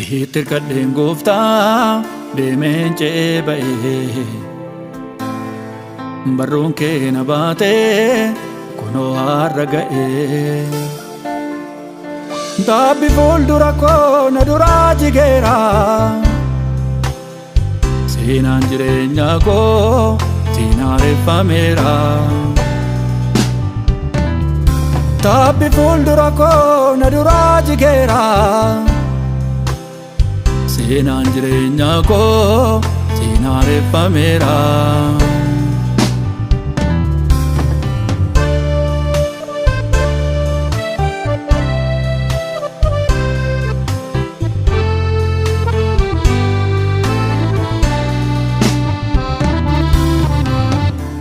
Sihitti hirkadheen gooftaa deemeen ce'ee ba'ee barruun kee na baatee kunoo har'a ga'ee. Taabbi fuuldura koo na duraa jigeera seenaan jireenyaa koo sinaareeffameera. Taabbi fuuldura koo na duraa jigeera seenaan jireenyaa koo sinaareeffameera.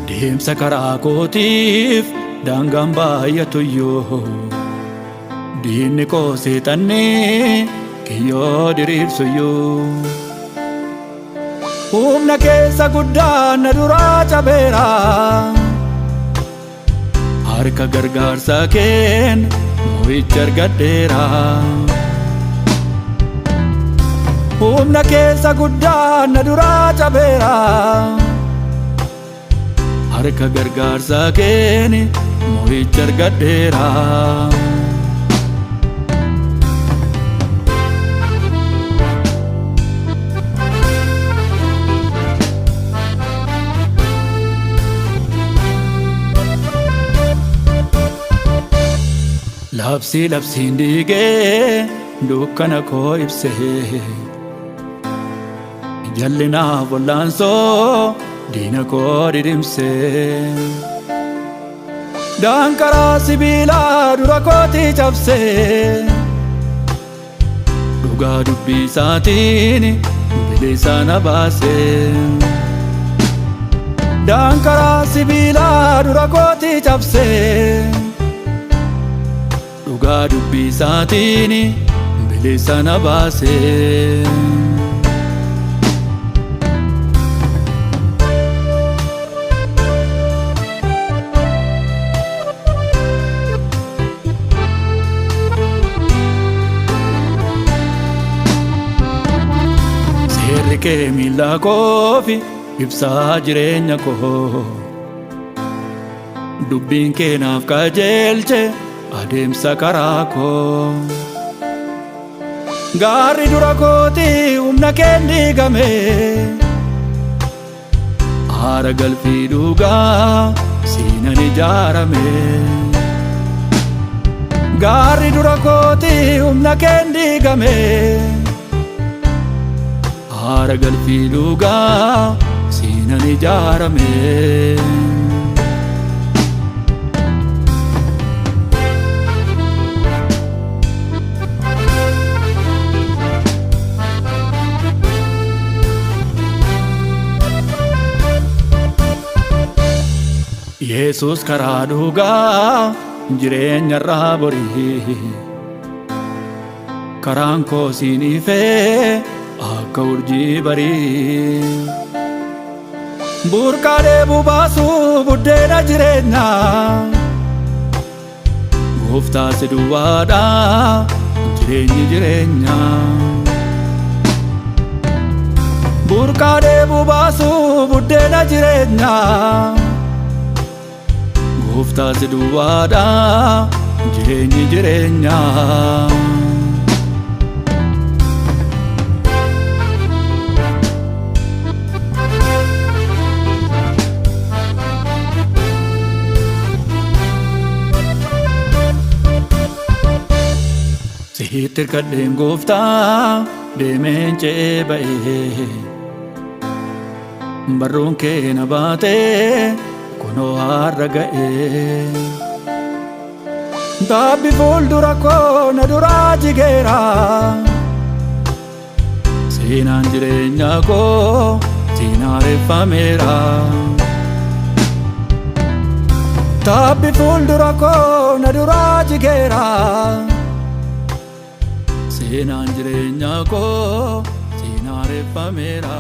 Deemsa karaa kootiif daangaan baay'atuyyuu diinni koo seexanni kiyyoo diriirsuyyuu. Humna keessa guddaan na duraa cabeera harka gargaarsa keen mo'icha argadheera. Humna keessa guddaan na duraa cabeera harka gargaarsa keen mo'icha argadheera. Labsiin dhiigee dukkana koo ibsee jal'inaaf wallaansoo diina koo didimsee. Daankaraa sibiilaa dura kootii cabsee dhugaa dubbii isaatiin bilisa na baasee. Daankaraa sibiilaa dura kootii cabsee dhugaa dubbii isaatiin bilisa na baasee. Seerri kee miilla koofi ibsaa jireenya koo dubbiin kee naaf qajeelche adeemsa karaa koo. Gaarri dura kootii humna keen diigame aara galfii dhugaa siinan ijaarame. Gaarri dura kootii humna keen diigame aara galfii dhugaa siinan ijaarame. Yesus karaa dhugaa jireenya irraa borii karaan koo siin ifee akka urjii barii. Burqaa deebuu baasuu buddeena jireenyaa gooftaa si duwwaadha jireenyi jireenyaa. Burqaa deebuu baasuu buddeena jireenyaa gooftaa si duwwaadha jireenyi jireenyaa. Sihitti hirkadheen gooftaa deemeen ce'ee ba'ee barruun kee na baatee kunoo har'a ga'ee. Taabbi fuuldura koo na duraa jigeera seenaan jireenyaa koo sinaareeffameera. Taabbi fuuldura koo na duraa jigeera seenaan jireenyaa koo sinaareeffameera.